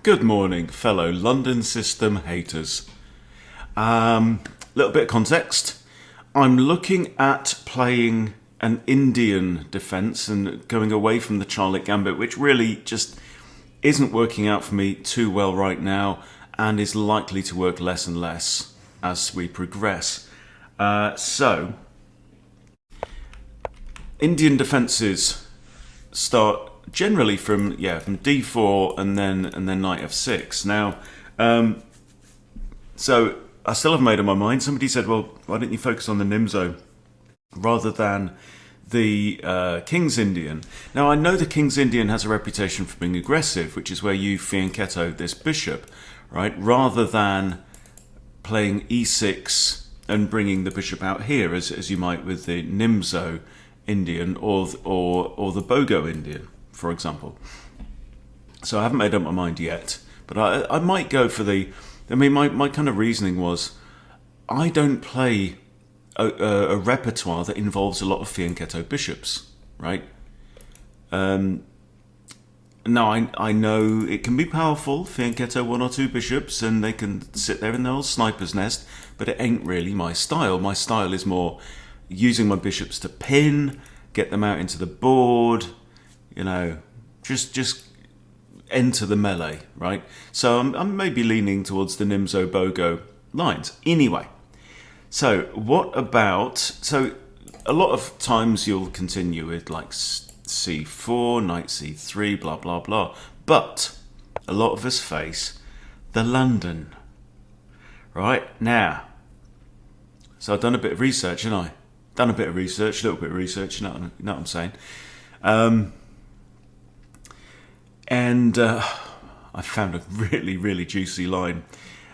Good morning, fellow London system haters. Little bit of context. I'm looking at playing an Indian defence and going away from the Charlotte Gambit, which really just isn't working out for me too well right now and is likely to work less and less as we progress. So, Indian defences start generally from d4 and then knight f6. Now, so I still haven't made up my mind. Somebody said, well, why don't you focus on the Nimzo rather than the King's Indian? Now, I know the King's Indian has a reputation for being aggressive, which is where you fianchetto this bishop, right? Rather than playing e6 and bringing the bishop out here, as you might with the Nimzo Indian or the Bogo Indian, for example. So I haven't made up my mind yet, but I might go for the... I mean, my kind of reasoning was, I don't play a repertoire that involves a lot of fianchetto bishops, right? Now, I know it can be powerful, fianchetto one or two bishops, and they can sit there in their old sniper's nest, but it ain't really my style. My style is more using my bishops to pin, get them out into the board, you know, just enter the melee, right? So I'm maybe leaning towards the Nimzo Bogo lines. Anyway, so what about... So a lot of times you'll continue with like c4, knight c3, blah, blah, blah. But a lot of us face the London, right? Now, so I've done a bit of research, haven't I? Done a bit of research, a little bit of research, you know what I'm saying? I found a really, really juicy line.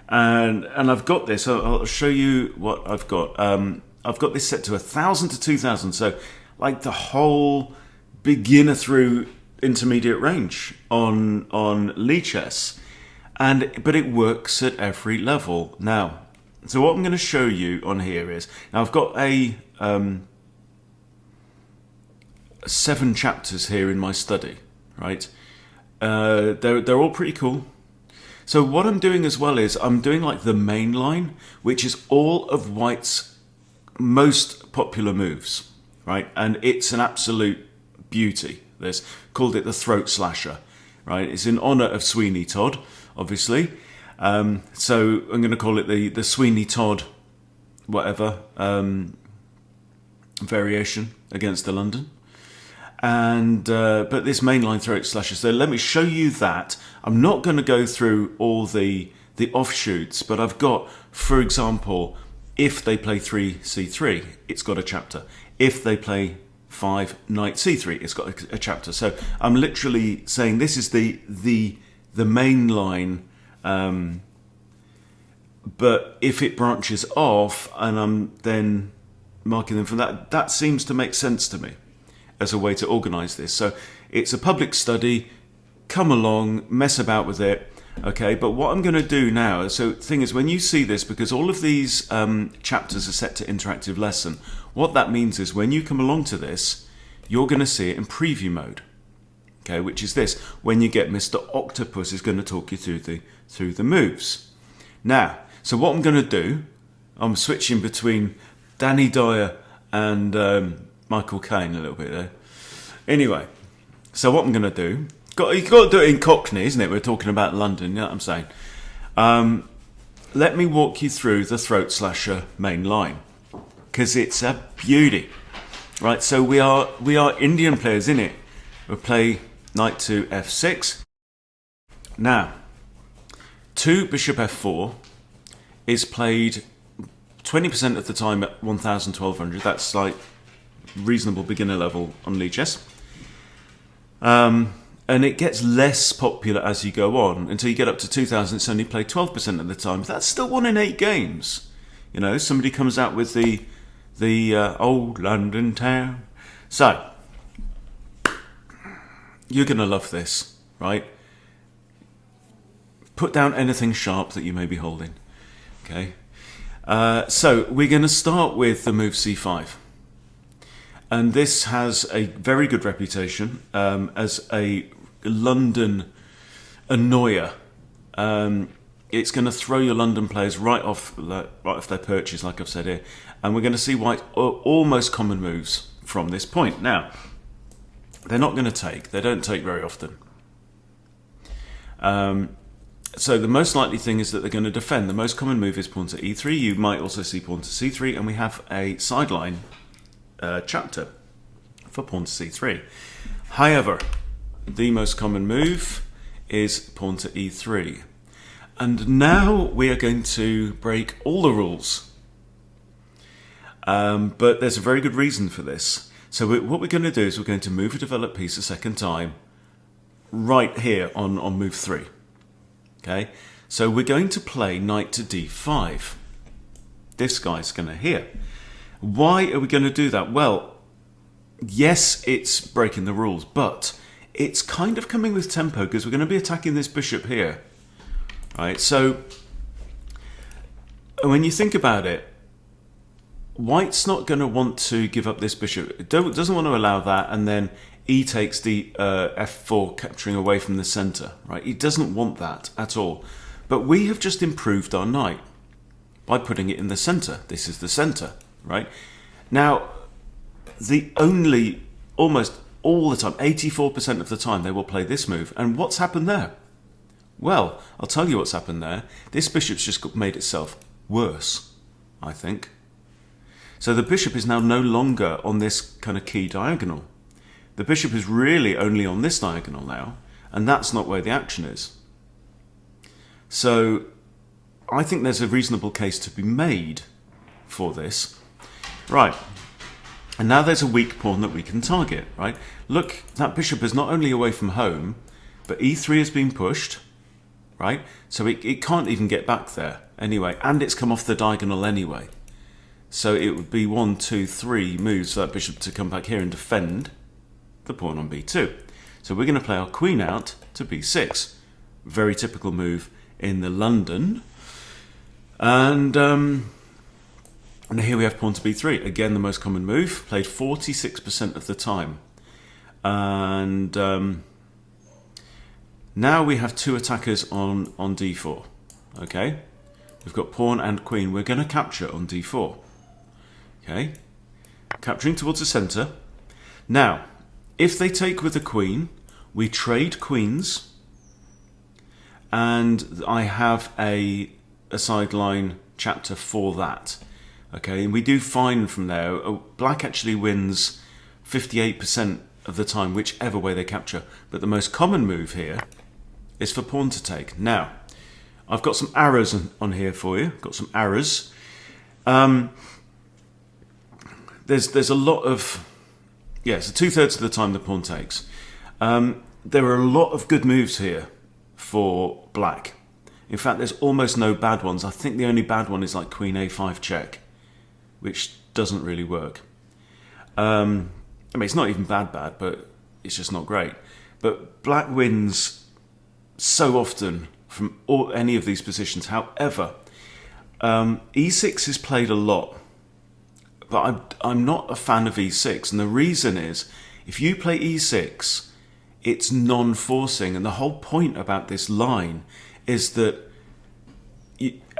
And I've got this. I'll show you what I've got. I've got this set to 1,000 to 2,000. So like the whole beginner through intermediate range on Lichess. But it works at every level. Now, so what I'm going to show you on here is... Now I've got 7 chapters here in my study, right? They're all pretty cool. So what I'm doing as well is I'm doing like the main line, which is all of White's most popular moves, right? And it's an absolute beauty. This called it the throat slasher, right? It's in honor of Sweeney Todd, obviously. So I'm going to call it the Sweeney Todd whatever variation against the London. And but this mainline throat slasher. So let me show you that. I'm not going to go through all the offshoots, but I've got, for example, if they play 3 c3, it's got a chapter. If they play 5 knight c3, it's got a chapter. So I'm literally saying this is the main line. But if it branches off, and I'm then marking them from that seems to make sense to me as a way to organise this. So it's a public study, come along, mess about with it, okay? But what I'm going to do now, so the thing is, when you see this, because all of these chapters are set to interactive lesson, what that means is when you come along to this, you're going to see it in preview mode, okay? Which is this, when you get Mr. Octopus is going to talk you through the moves. Now, so what I'm going to do, I'm switching between Danny Dyer and Michael Caine a little bit there. Anyway, so what I'm going to do, you've got to do it in Cockney, isn't it? We're talking about London, you know what I'm saying? Let me walk you through the throat slasher main line, because it's a beauty. Right, so we are Indian players, innit? We'll play knight to f6. Now, 2 bishop f4 is played 20% of the time at 1,000, 1,200. That's like reasonable beginner level on Lichess. And it gets less popular as you go on. Until you get up to 2,000, it's only played 12% of the time. That's still 1 in 8 games. You know, somebody comes out with the old London town. So, you're going to love this, right? Put down anything sharp that you may be holding. Okay. So we're going to start with the move c5. And this has a very good reputation as a London annoyer it's going to throw your London players right off their perches, like I've said here. And we're going to see white almost common moves from this point. Now, they're not going to take. They don't take very often. So the most likely thing is that they're going to defend. The most common move is pawn to e3. You might also see pawn to c3. And we have a sideline chapter for pawn to c3. However, the most common move is pawn to e3. And now we are going to break all the rules. But there's a very good reason for this. So what we're going to do is we're going to move a developed piece a second time right here on move 3. Okay, so we're going to play knight to d5. This guy's going to here. Why are we going to do that? Well, yes, it's breaking the rules, but it's kind of coming with tempo because we're going to be attacking this bishop here. Right, so when you think about it, white's not going to want to give up this bishop. It doesn't want to allow that, and then e takes the f4, capturing away from the center. Right, he doesn't want that at all. But we have just improved our knight by putting it in the center. This is the center, right? Now, almost all the time, 84% of the time, they will play this move. And what's happened there? Well, I'll tell you what's happened there. This bishop's just made itself worse, I think. So the bishop is now no longer on this kind of key diagonal. The bishop is really only on this diagonal now, and that's not where the action is. So I think there's a reasonable case to be made for this. Right, and now there's a weak pawn that we can target, right? Look, that bishop is not only away from home, but e3 has been pushed, right? So it can't even get back there anyway, and it's come off the diagonal anyway. So it would be 1, 2, 3 moves for that bishop to come back here and defend the pawn on b2. So we're going to play our queen out to b6. Very typical move in the London. And here we have pawn to b3. Again, the most common move, played 46% of the time. And now we have two attackers on d4. Okay, we've got pawn and queen. We're going to capture on d4. Okay, capturing towards the center. Now, if they take with the queen, we trade queens, and I have a sideline chapter for that. Okay, and we do fine from there. Black actually wins 58% of the time, whichever way they capture. But the most common move here is for pawn to take. Now, I've got some arrows on here for you. Got some arrows. There's a lot of, so 2/3 of the time the pawn takes. There are a lot of good moves here for black. In fact, there's almost no bad ones. I think the only bad one is like queen a5 check, which doesn't really work. I mean, it's not even bad, but it's just not great. But black wins so often from any of these positions. However, e6 is played a lot. But I'm not a fan of e6, and the reason is, if you play e6, it's non-forcing, and the whole point about this line is that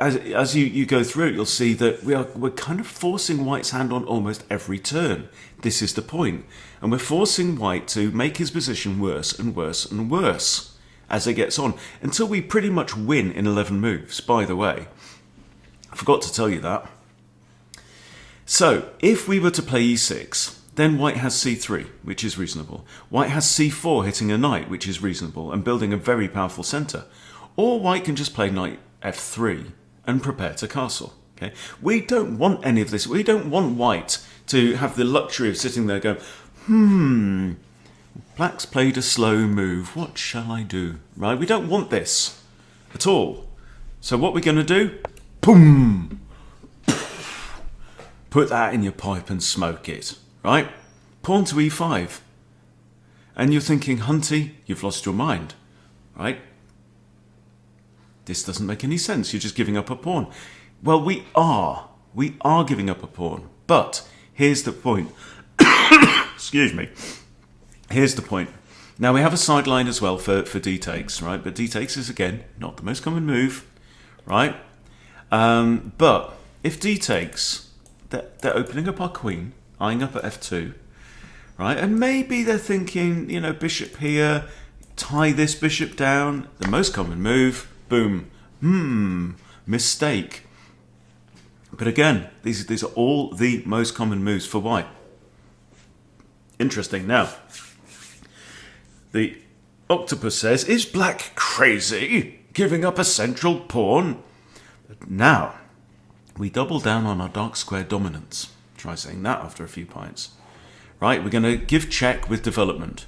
as you go through it, you'll see that we're kind of forcing white's hand on almost every turn. This is the point, and we're forcing white to make his position worse and worse and worse as it gets on, until we pretty much win in 11 moves, by the way. I forgot to tell you that. So, if we were to play e6, then white has c3, which is reasonable. White has c4, hitting a knight, which is reasonable, and building a very powerful centre. Or white can just play knight f3 and prepare to castle. Okay? We don't want any of this. We don't want white to have the luxury of sitting there going, black's played a slow move. What shall I do? Right? We don't want this at all. So what we're going to do? Boom! Put that in your pipe and smoke it, right? Pawn to e5. And you're thinking, Hunty, you've lost your mind, right? This doesn't make any sense. You're just giving up a pawn. Well, we are. We are giving up a pawn. But here's the point. Excuse me. Here's the point. Now we have a sideline as well for d takes, right? But d takes is again not the most common move, right? But if d takes, they're opening up our queen, eyeing up at f2, right? And maybe they're thinking, you know, bishop here, tie this bishop down. The most common move, boom, mistake. But again, these are all the most common moves for white. Interesting. Now, the octopus says, is black crazy, giving up a central pawn? But now, we double down on our dark square dominance. Try saying that after a few pints. Right, we're going to give check with development.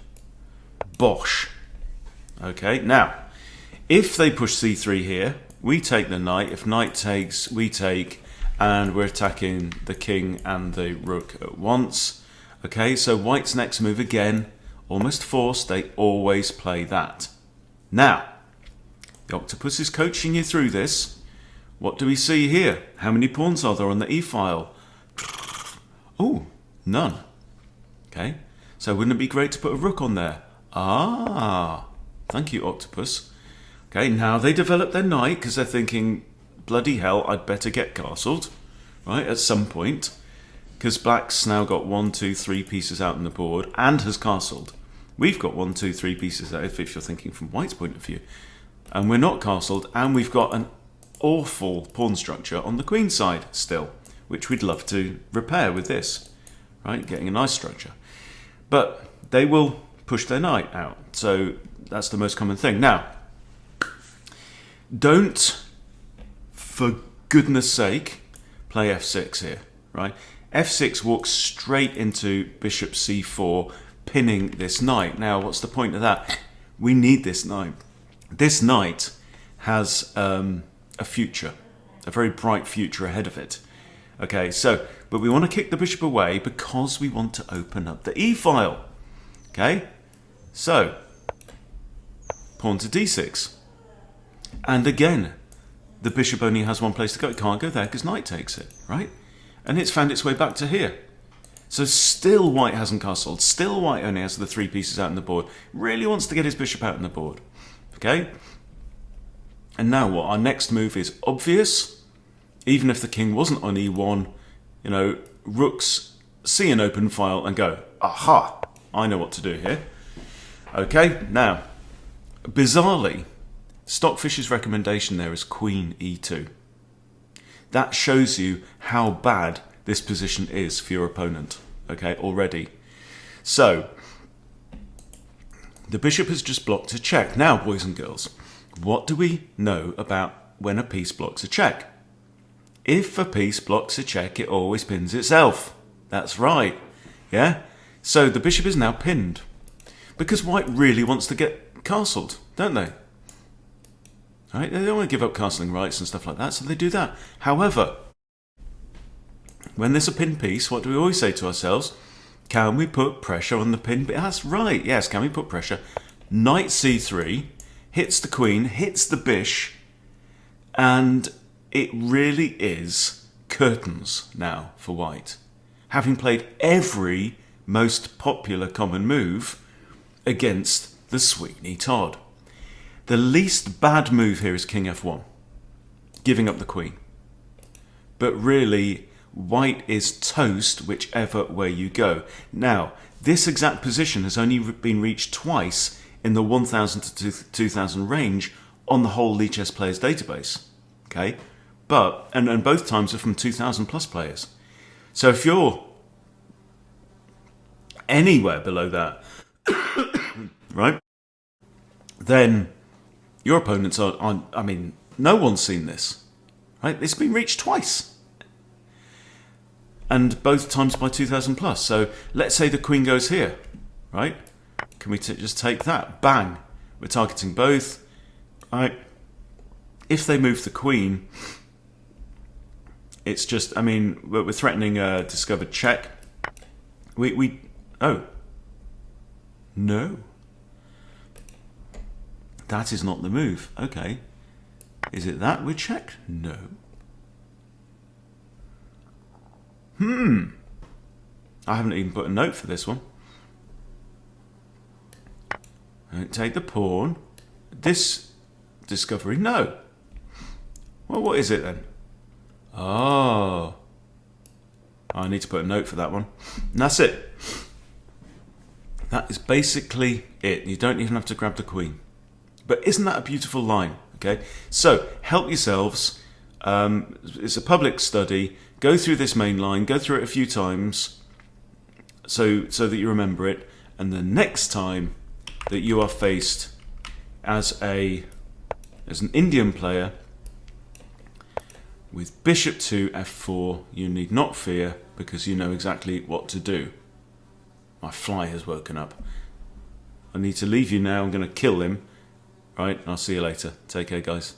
Bosh. Okay, now, if they push c3 here, we take the knight. If knight takes, we take, and we're attacking the king and the rook at once. Okay, so white's next move again, almost forced, they always play that. Now, the octopus is coaching you through this. What do we see here? How many pawns are there on the e-file? Oh, none. Okay, so wouldn't it be great to put a rook on there? Ah, thank you, octopus. Okay, now they develop their knight because they're thinking, bloody hell, I'd better get castled, right, at some point. Because black's now got 1, 2, 3 pieces out on the board and has castled. We've got 1, 2, 3 pieces out, if you're thinking from white's point of view. And we're not castled, and we've got an awful pawn structure on the queen side still, which we'd love to repair with this, right, getting a nice structure. But they will push their knight out, so that's the most common thing. Now, don't, for goodness sake, play f6 here, right? f6 walks straight into bishop c4, pinning this knight. Now, what's the point of that? We need this knight. This knight has a future, a very bright future ahead of it. Okay, so, but we want to kick the bishop away because we want to open up the e-file. Okay, so, pawn to d6. And again, the bishop only has one place to go. It can't go there because knight takes it, right? And it's found its way back to here. So still white hasn't castled. Still white only has the 3 pieces out on the board. Really wants to get his bishop out on the board. Okay? And now what? Our next move is obvious. Even if the king wasn't on e1, you know, rooks see an open file and go, aha, I know what to do here. Okay, now, bizarrely, Stockfish's recommendation there is queen e2. That shows you how bad this position is for your opponent, okay, already. So, the bishop has just blocked a check. Now, boys and girls, what do we know about when a piece blocks a check? If a piece blocks a check, it always pins itself. That's right, yeah? So the bishop is now pinned because white really wants to get castled, don't they? Right? They don't want to give up castling rights and stuff like that, so they do that. However, when there's a pinned piece, what do we always say to ourselves? Can we put pressure on the pinned piece? That's right, yes, can we put pressure? Knight c3 hits the queen, hits the bish, and it really is curtains now for white. Having played every most popular common move against the Sweeney Todd. The least bad move here is king f1, giving up the queen. But really, white is toast whichever way you go. Now, this exact position has only been reached twice in the 1000 to 2000 range on the whole Lichess Players database. Okay? But, and both times are from 2000 plus players. So if you're anywhere below that, right, then your opponents are, I mean, no one's seen this, right? It's been reached twice. And both times by 2000 plus. So let's say the queen goes here, right? Can we just take that? Bang. We're targeting both, right? If they move the queen, it's just, I mean, we're threatening a discovered check. Oh. No. That is not the move. Okay. Is it that we checked? No. I haven't even put a note for this one. Don't take the pawn. This discovery, no. Well, what is it then? Oh. I need to put a note for that one. And that's it. That is basically it. You don't even have to grab the queen. But isn't that a beautiful line? Okay. So help yourselves. It's a public study. Go through this main line. Go through it a few times, so that you remember it. And the next time that you are faced as an Indian player with bishop to f4, you need not fear, because you know exactly what to do. My fly has woken up. I need to leave you now. I'm going to kill him. Right, I'll see you later. Take care, guys.